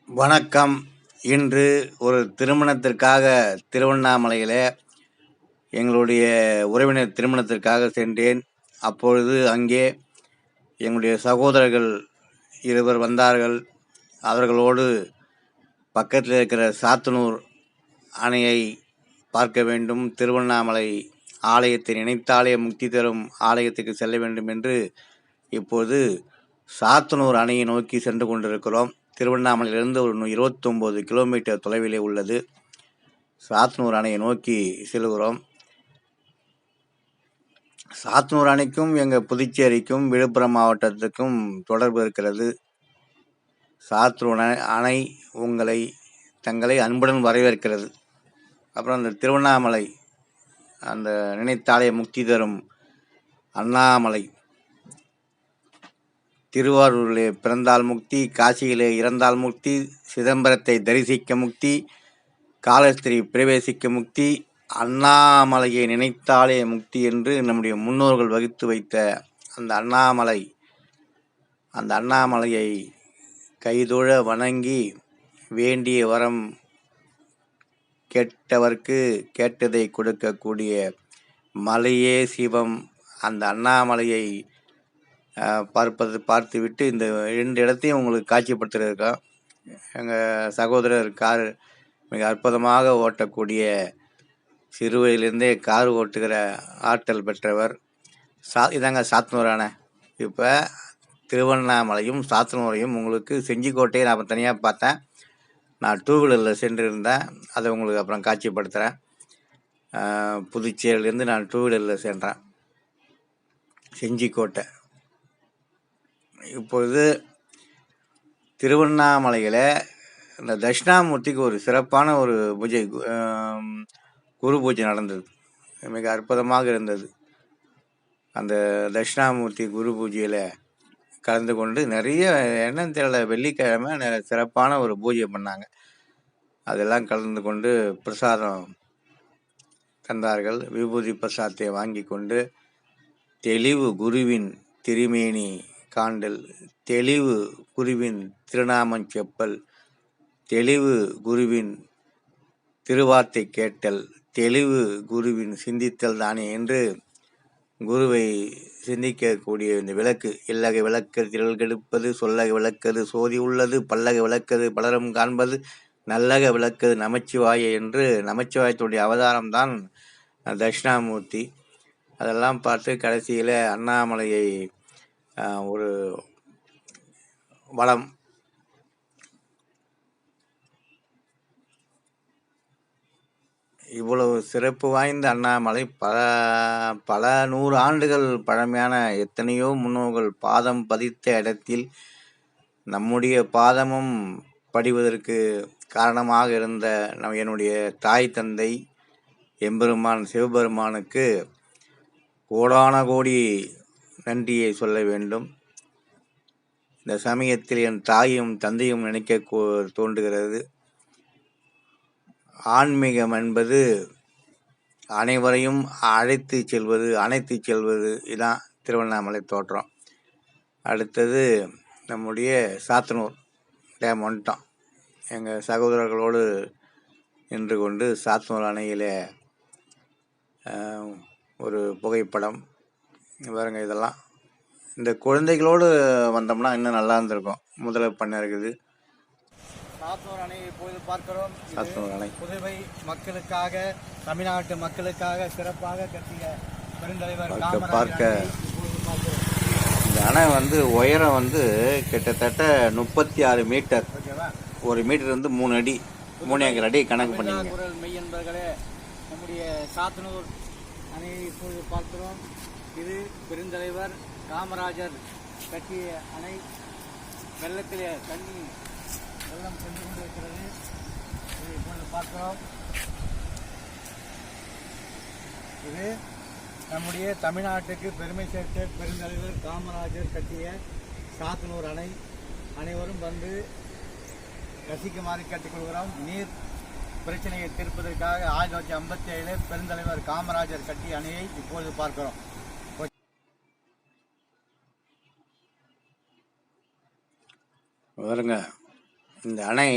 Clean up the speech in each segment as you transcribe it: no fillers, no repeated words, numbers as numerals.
வணக்கம். இன்று ஒரு திருமணத்திற்காக திருவண்ணாமலையில் எங்களுடைய உறவினர் திருமணத்திற்காக சென்றேன். அப்பொழுது அங்கே எங்களுடைய சகோதரர்கள் இருவர் வந்தார்கள். அவர்களோடு பக்கத்தில் இருக்கிற சாத்தனூர் அணையை பார்க்க வேண்டும், திருவண்ணாமலை ஆலயத்தை நினைத்தாலே முக்தி தரும் ஆலயத்துக்கு செல்ல வேண்டும் என்று இப்போது சாத்தனூர் அணையை நோக்கி சென்று கொண்டிருக்கிறோம். திருவண்ணாமலையிலிருந்து ஒரு 29 கிலோமீட்டர் தொலைவிலே உள்ளது. சாத்தனூர் அணையை நோக்கி செல்கிறோம். சாத்தனூர் அணைக்கும் எங்கள் புதுச்சேரிக்கும் விழுப்புரம் மாவட்டத்துக்கும் தொடர்பு இருக்கிறது. சாத்தனூர் அணை தங்களை அன்புடன் வரவேற்கிறது. அப்புறம் அந்த திருவண்ணாமலை, அந்த நினைத்தாலே முக்தி தரும் அண்ணாமலை, திருவாரூரிலே பிறந்தால் முக்தி, காசியிலே இறந்தால் முக்தி, சிதம்பரத்தை தரிசிக்க முக்தி, காலஸ்திரி பிரவேசிக்க முக்தி, அண்ணாமலையை நினைத்தாலே முக்தி என்று நம்முடைய முன்னோர்கள் வகுத்து வைத்த அந்த அண்ணாமலையை கைதொழ வணங்கி வேண்டிய வரம் கேட்டவர்க்கு கேட்டதை கொடுக்கக்கூடிய மலையே சிவம். அந்த அண்ணாமலையை பார்த்துவிட்டு இந்த 2 இடத்தையும் உங்களுக்கு காட்சிப்படுத்துகிறதுக்காக எங்கள் சகோதரர் கார் மிக அற்புதமாக ஓட்டக்கூடிய, சிறுவையிலேருந்தே கார் ஓட்டுகிற ஆற்றல் பெற்றவர். இதாங்க சாத்தனூர் அணை. இப்போ திருவண்ணாமலையும் சாத்தனூரையும் உங்களுக்கு செஞ்சிக்கோட்டையை நான் தனியாக பார்த்தேன். நான் 2 வீலரில் சென்றிருந்தேன், அதை உங்களுக்கு அப்புறம் காட்சிப்படுத்துகிறேன். புதுச்சேரியிலேருந்து நான் 2 வீலரில் சென்றேன் செஞ்சிக்கோட்டை. இப்பொழுது திருவண்ணாமலையில் இந்த தட்சிணாமூர்த்திக்கு ஒரு சிறப்பான ஒரு பூஜை, குரு பூஜை நடந்தது. மிக அற்புதமாக இருந்தது. அந்த தட்சிணாமூர்த்தி குரு பூஜையில் கலந்து கொண்டு நிறைய என்னன்னு தெரியல, வெள்ளிக்கிழமை சிறப்பான ஒரு பூஜை பண்ணாங்க. அதெல்லாம் கலந்து கொண்டு பிரசாதம் தந்தார்கள். விபூதி பிரசாதத்தை வாங்கி கொண்டு தெளிவு குருவின் திருமேனி காண்டல், தெளிவு குருவின் திருநாமம் செப்பல், தெளிவு குருவின் திருவார்த்தை கேட்டல், தெளிவு குருவின் சிந்தித்தல் தானே என்று குருவை சிந்திக்கக்கூடிய இந்த விளக்கு, இல்லக விளக்கது திரள் கெடுப்பது, சொல்லக விளக்கது சோதி உள்ளது, பல்லக விளக்கது பலரும் காண்பது, நல்லக விளக்கது நமச்சிவாய என்று நமச்சிவாயத்துடைய அவதாரம்தான் தட்சிணாமூர்த்தி. அதெல்லாம் பார்த்து கடைசியில் அண்ணாமலையை ஒரு வளம், இவ்வளவு சிறப்பு வாய்ந்த அண்ணாமலை பல 100 ஆண்டுகள் பழமையான எத்தனையோ முன்னோர்கள் பாதம் பதித்த இடத்தில் நம்முடைய பாதமும் படிவதற்கு காரணமாக இருந்த என்னுடைய தாய் தந்தை எம்பெருமான் சிவபெருமானுக்கு கோடான கோடி நன்றியை சொல்ல வேண்டும். இந்த சமயத்தில் என் தாயும் தந்தையும் நினைக்க தோன்றுகிறது. ஆன்மீகம் என்பது அனைவரையும் அழைத்து செல்வது, இதான் திருவண்ணாமலை தோற்றம். அடுத்தது நம்முடைய சாத்தனூர் டேம் வந்துட்டோம். எங்கள் சகோதரர்களோடு நின்று கொண்டு சாத்தனூர் அணையில் ஒரு புகைப்படம் பாருங்க. இதெல்லாம் இந்த குழந்தைகளோடு வந்தோம்னா இன்னும் நல்லா இருந்திருக்கும். முதல பண்ண இருக்குது. சாத்தனூர் அணை இப்போது பார்க்கிறோம். சாத்தனூர் அணை புதுவை மக்களுக்காக, தமிழ்நாட்டு மக்களுக்காக சிறப்பாக கட்டிய பெருந்தலைவர் பார்க்க. இந்த அணை உயரம் கிட்டத்தட்ட 36 மீட்டர். 1 மீட்டர் 3 அடி, 3 அடி கணக்கு பண்ணிங்க. மெய்யன்பர்களே, நம்முடைய சாத்தனூர் அணையை இப்போது பார்க்கிறோம். இது பெருந்தலைவர் காமராஜர் கட்டிய அணை. வெள்ளத்திலே வெள்ளம் சென்று கொண்டிருக்கிறது. இதை இப்பொழுது பார்க்கிறோம். இது நம்முடைய தமிழ்நாட்டுக்கு பெருமை சேர்த்த பெருந்தலைவர் காமராஜர் கட்டிய சாத்தனூர் அணை. அனைவரும் ரசிக்குமாறு கேட்டுக்கொள்கிறோம். நீர் பிரச்சனையை தீர்ப்பதற்காக 1957 பெருந்தலைவர் காமராஜர் கட்டிய அணையை இப்பொழுது பார்க்கிறோம். பாருங்க, இந்த அணை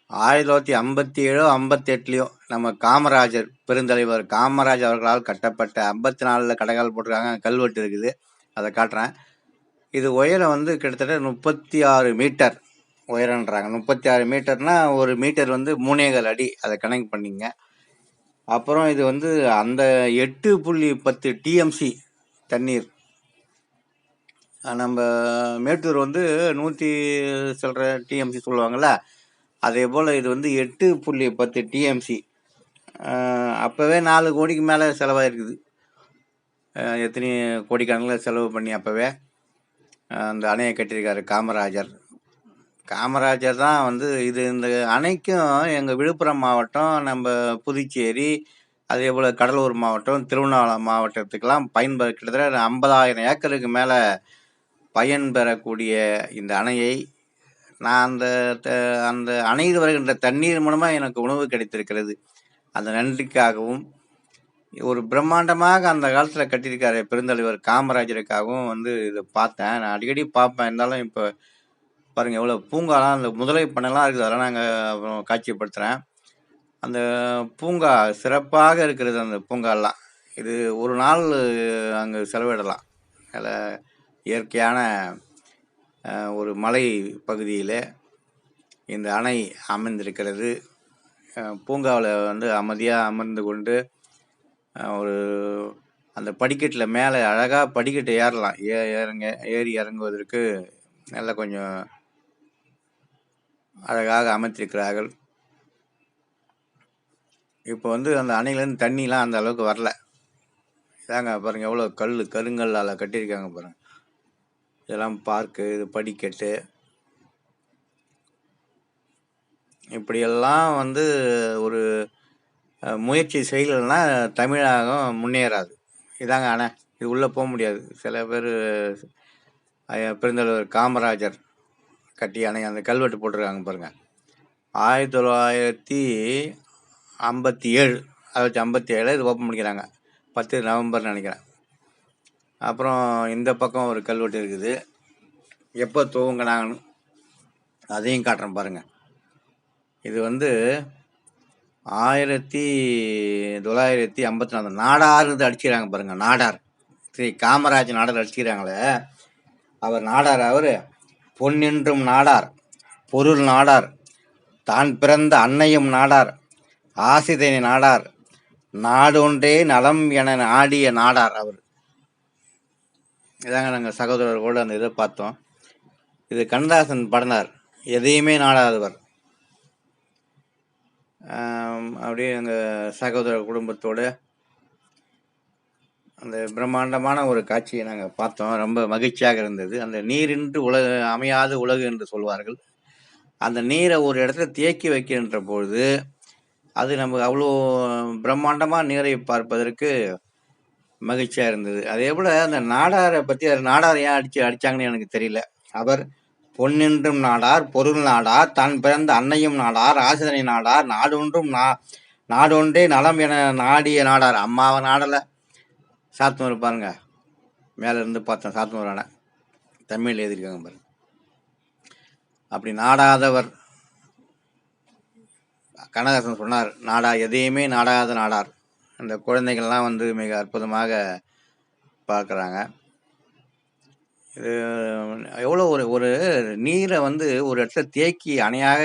1957 58லையோ நம்ம காமராஜர் பெருந்தலைவர் காமராஜர் அவர்களால் கட்டப்பட்ட 54 கடைகால் போட்டிருக்காங்க. கல்வெட்டு இருக்குது, அதை காட்டுறேன். இது உயரம் வந்து கிட்டத்தட்ட 36 மீட்டர் உயரன்றாங்க. 36 மீட்டர்னா ஒரு மீட்டர் வந்து 3.25 அடி, அதை கணக்கு பண்ணிங்க. அப்புறம் இது வந்து அந்த 8.10 டிஎம்சி தண்ணீர். நம்ம மேட்டூர் வந்து 100 சில்லற டிஎம்சி சொல்லுவாங்கள்ல, அதே போல் இது வந்து 8.10 டிஎம்சி. அப்போவே 4 கோடிக்கு மேலே செலவாயிருக்குது. எத்தனை கோடிக்கணக்கில் செலவு பண்ணி அப்போவே அந்த அணையை கட்டியிருக்காரு காமராஜர். காமராஜர் தான் வந்து இது இந்த அணைக்கும் எங்கள் விழுப்புரம் மாவட்டம், நம்ம புதுச்சேரி, அதே போல் கடலூர் மாவட்டம், திருவண்ணாமலை மாவட்டத்துக்கெல்லாம் கிட்டத்தட்ட 50,000 ஏக்கருக்கு மேலே பயன்பெறக்கூடிய இந்த அணையை நான் அந்த அணையில் வருகின்ற தண்ணீர் மூலமாக எனக்கு உணவு கிடைத்திருக்கிறது. அந்த நன்றிக்காகவும் ஒரு பிரம்மாண்டமாக அந்த காலத்தில் கட்டியிருக்காரு பெருந்தலைவர் காமராஜருக்காகவும் வந்து இதை பார்த்தேன். நான் அடிக்கடி பார்ப்பேன். இருந்தாலும் இப்போ பாருங்கள் எவ்வளோ பூங்காலாம், அந்த முதலை பண்ணைலாம் இருக்குது, அதெல்லாம் நாங்கள் அப்புறம் காட்சிப்படுத்துகிறேன். அந்த பூங்கா சிறப்பாக இருக்கிறது. அந்த பூங்காலாம் இது ஒரு நாள் அங்கே செலவிடலாம். அதில் இயற்கையான ஒரு மலை பகுதியில் இந்த அணை அமைந்திருக்கிறது. பூங்காவில் வந்து அமைதியாக அமர்ந்து கொண்டு ஒரு அந்த படிக்கட்டில் மேலே அழகாக படிக்கட்டு ஏறலாம். ஏறி இறங்குவதற்கு நல்ல கொஞ்சம் அழகாக அமைத்திருக்கிறார்கள். இப்போ வந்து அந்த அணையிலேருந்து தண்ணிலாம் அந்த அளவுக்கு வரல. இதாங்க பாருங்கள் எவ்வளோ கருங்கல்லால் கட்டியிருக்காங்க பாருங்கள். இதெல்லாம் பார்க்கு, இது படிக்கட்டு, இப்படியெல்லாம் வந்து ஒரு முயற்சி செய்யலைன்னா தமிழகம் முன்னேறாது. இதாங்க அணை, இது உள்ளே போக முடியாது. சில பேர் பெருந்தலைவர் காமராஜர் கட்டிய அணை, அந்த கல்வெட்டு போட்டிருக்காங்க பாருங்கள். 1957 இது ஓப்பன் பண்ணிக்கிறாங்க. 10 நவம்பர் நினைக்கிறேன். அப்புறம் இந்த பக்கம் ஒரு கல்வெட்டு இருக்குது, எப்போ துவங்கினாங்கன்னு அதையும் காட்டுறேன் பாருங்கள். இது வந்து 1954 நாடார் அடிச்சுக்கிறாங்க பாருங்கள். நாடார் ஸ்ரீ காமராஜ் நாடார் அடிச்சுக்கிறாங்களே, அவர் நாடார். அவர் பொன்னென்றும் நாடார், பொருள் நாடார், தான் பிறந்த அன்னையும் நாடார், ஆசிதனை நாடார், நாடொன்றே நலம் என நாடிய நாடார் அவர். இதாங்க நாங்கள் சகோதரர்களோடு அந்த இதை பார்த்தோம். இது கண்ணதாசன் பாடினார், எதையுமே நாடாதவர். அப்படியே எங்கள் சகோதர குடும்பத்தோடு அந்த பிரம்மாண்டமான ஒரு காட்சியை நாங்கள் பார்த்தோம். ரொம்ப மகிழ்ச்சியாக இருந்தது. அந்த நீரின்றி அமையாத உலகு என்று சொல்வார்கள். அந்த நீரை ஒரு இடத்துல தேக்கி வைக்கின்ற பொழுது அது நமக்கு அவ்வளோ பிரம்மாண்டமாக நீரை பார்ப்பதற்கு மகிழ்ச்சியாக இருந்தது. அதே போல் அந்த நாடாரை பற்றி, நாடார் ஏன் அடித்தாங்கன்னு எனக்கு தெரியல. அவர் பொன்னென்றும் நாடார், பொருள் நாடார், தான் பிறந்த அன்னையும் நாடார், ஆசிதனை நாடார், நாடொன்றே நலம் என நாடிய நாடார். அம்மாவை நாடலை. சாத்தனூர் பாருங்க, மேலே இருந்து பார்த்தேன், சாத்தனூர் அணை தமிழ் எழுதியிருக்காங்க பாருங்க. அப்படி நாடாதவர் கண்ணதாசன் சொன்னார், எதையுமே நாடாத நாடார். அந்த குழந்தைகள்லாம் வந்து மிக அற்புதமாக பார்க்குறாங்க. இது எவ்வளோ ஒரு நீரை வந்து ஒரு இடத்துல அணையாக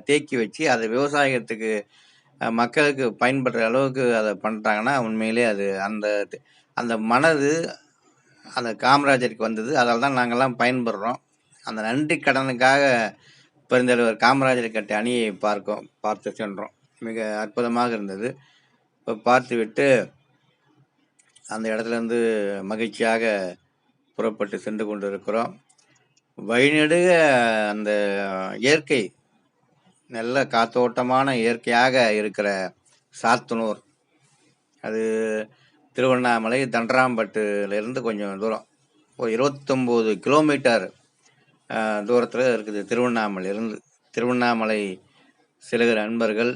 தேக்கி வச்சு அதை விவசாயத்துக்கு மக்களுக்கு பயன்படுற அளவுக்கு அதை பண்ணுறாங்கன்னா உண்மையிலே அது அந்த மனது அந்த காமராஜருக்கு வந்தது. அதால் தான் நாங்கள்லாம் பயன்படுறோம். அந்த நன்றி கடனுக்காக பெருந்தலைவர் காமராஜர் கட்டிய அணியை பார்த்து சென்றோம். மிக அற்புதமாக இருந்தது. இப்போ பார்த்துவிட்டு அந்த இடத்துலேருந்து மகிழ்ச்சியாக புறப்பட்டு சென்று கொண்டு இருக்கிறோம். வழிநெடுக அந்த இயற்கை நல்ல காத்தோட்டமான இயற்கையாக இருக்கிற சாத்தனூர், அது திருவண்ணாமலை தண்டராம்பட்டுலேருந்து கொஞ்சம் தூரம், ஒரு 29 கிலோமீட்டர் தூரத்தில் இருக்குது திருவண்ணாமலையிலிருந்து. திருவண்ணாமலை செல்கிற அன்பர்கள்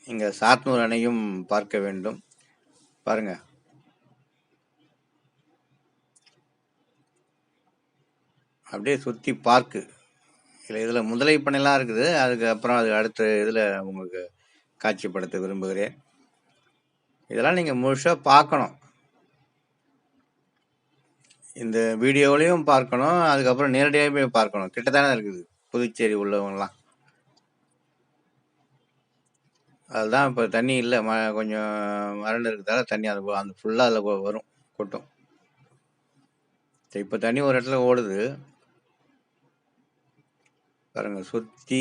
இங்கே சாத்தனூர் அணையும் பார்க்க வேண்டும். பாருங்கள், அப்படியே சுற்றி பார்க்கு இல்லை இதில் முதலை பண்ணைலாம் இருக்குது. அதுக்கப்புறம் அது அடுத்த இதில் உங்களுக்கு காட்சிப்படுத்த விரும்புகிறேன். இதெல்லாம் நீங்கள் முழுசாக பார்க்கணும். இந்த வீடியோவிலையும் பார்க்கணும், அதுக்கப்புறம் நேரடியாக போய் பார்க்கணும். கிட்டத்தானே இருக்குது புதுச்சேரி உள்ளவங்கலாம். அதுதான் இப்போ தண்ணி இல்லை, கொஞ்சம் வறண்டு இருக்கிறதால தண்ணி அந்த ஃபுல்லாக அதில் வரும், கொட்டும். சரி, இப்போ தண்ணி ஒரு இடத்துல ஓடுது பாருங்க, சுற்றி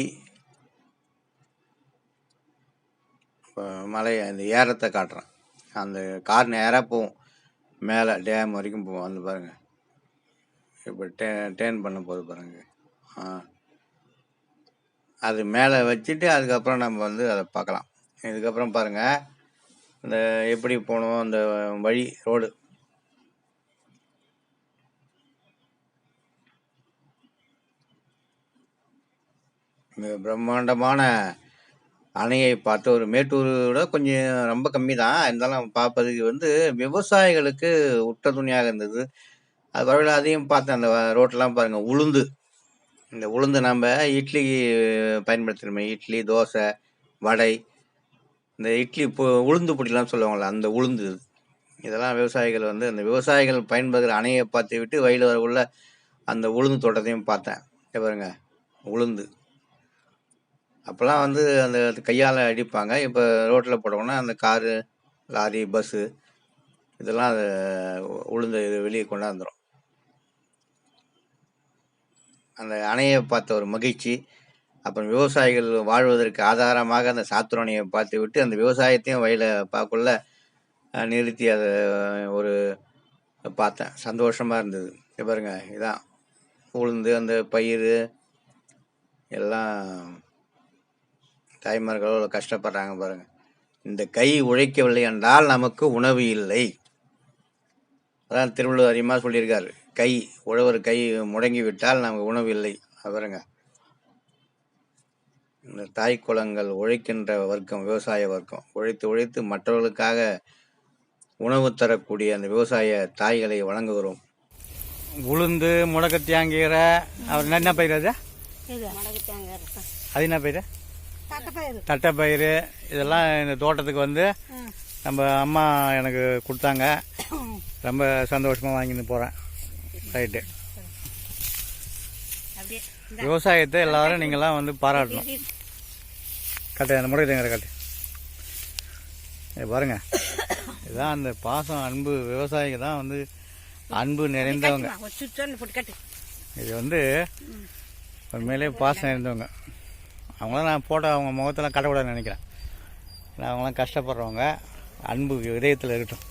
மலை அந்த ஏறத்தை காட்டுறேன். அந்த கார் நேராக போகும், மேலே டேம் வரைக்கும் போகும். வந்து பாருங்க, இப்போ டேர்ன் பண்ண போகுது பாருங்க. அது மேலே வச்சுட்டு அதுக்கப்புறம் நம்ம வந்து அதை பார்க்கலாம். இதுக்கப்புறம் பாருங்க, இந்த எப்படி போகணும், அந்த வழி ரோடு. இந்த பிரம்மாண்டமான அணையை பார்த்து, ஒரு மேட்டூரோட கொஞ்சம் ரொம்ப கம்மி தான் இருந்தாலும் பார்ப்பதுக்கு வந்து விவசாயிகளுக்கு உற்ற துணியாக இருந்தது. அது வரையில் அதையும் பார்த்தேன். அந்த ரோட்டெலாம் பாருங்கள், உளுந்து. இந்த உளுந்து நம்ம இட்லிக்கு பயன்படுத்துகிறோமே, இட்லி, தோசை, வடை, இந்த இட்லி உளுந்து பொடிலாம் சொல்லுவாங்கள்ல, அந்த உளுந்து. இதெல்லாம் விவசாயிகள் வந்து அந்த விவசாயிகள் பயன்படுகிற அணையை பார்த்து விட்டு வயலில் வரக்குள்ள அந்த உளுந்து தோட்டத்தையும் பார்த்தேன். பாருங்க, உளுந்து. அப்போல்லாம் வந்து அந்த கையால் அடிப்பாங்க. இப்போ ரோட்டில் போட்டோம்னா அந்த காரு, லாரி, பஸ்ஸு இதெல்லாம் அதை உளுந்து வெளியே கொண்டாந்துடும். அந்த அணையை பார்த்த ஒரு மகிழ்ச்சி, அப்புறம் விவசாயிகள் வாழ்வதற்கு ஆதாரமாக அந்த சாத்துரணையை பார்த்து விட்டு அந்த விவசாயத்தையும் வயலை பார்க்கக்குள்ள நிறுத்தி அதை ஒரு பார்த்தேன். சந்தோஷமாக இருந்தது. பாருங்க, இதான் உளுந்து, அந்த பயிர் எல்லாம் தாய்மார்களோ கஷ்டப்படுறாங்க பாருங்க. இந்த கை உழைக்கவில்லை என்றால் நமக்கு உணவு இல்லை. அதான் திருவள்ளுவர் அதிகமாக சொல்லியிருக்காரு, கை உழவர் கை முடங்கி விட்டால் நமக்கு உணவு இல்லை. பாருங்க, இந்த தாய் குலங்கள் உழைக்கின்ற வர்க்கம், விவசாய வர்க்கம், உழைத்து உழைத்து மற்றவர்களுக்காக உணவு தரக்கூடிய அந்த விவசாய தாய்களை வழங்குகிறோம். உளுந்து, முடக்கத்தியாங்கீரை, அவர் என்ன பயிர் அது? அது என்ன பயிர்? தட்டைப்பயிறு. இதெல்லாம் இந்த தோட்டத்துக்கு வந்து நம்ம அம்மா எனக்கு கொடுத்தாங்க. ரொம்ப சந்தோஷமாக வாங்கிட்டு போகிறேன். ரைட்டு. விவசாயத்தை எல்லாரும் நீங்களாம் வந்து பாராட்டணும். கட்டு, அந்த முறை தேங்கிற கட்டு பாருங்க. இதுதான் அந்த பாசம், அன்பு. விவசாயிக்கு தான் வந்து அன்பு நிறைந்தவங்க. இது வந்து உண்மையிலே பாசம் நிறைந்தவங்க. அவங்களாம் நான் போட்ட அவங்க முகத்தெல்லாம் கட்டக்கூடாதுன்னு நினைக்கிறேன். அவங்களாம் கஷ்டப்படுறவங்க. அன்பு இதயத்தில் இருக்கட்டும்.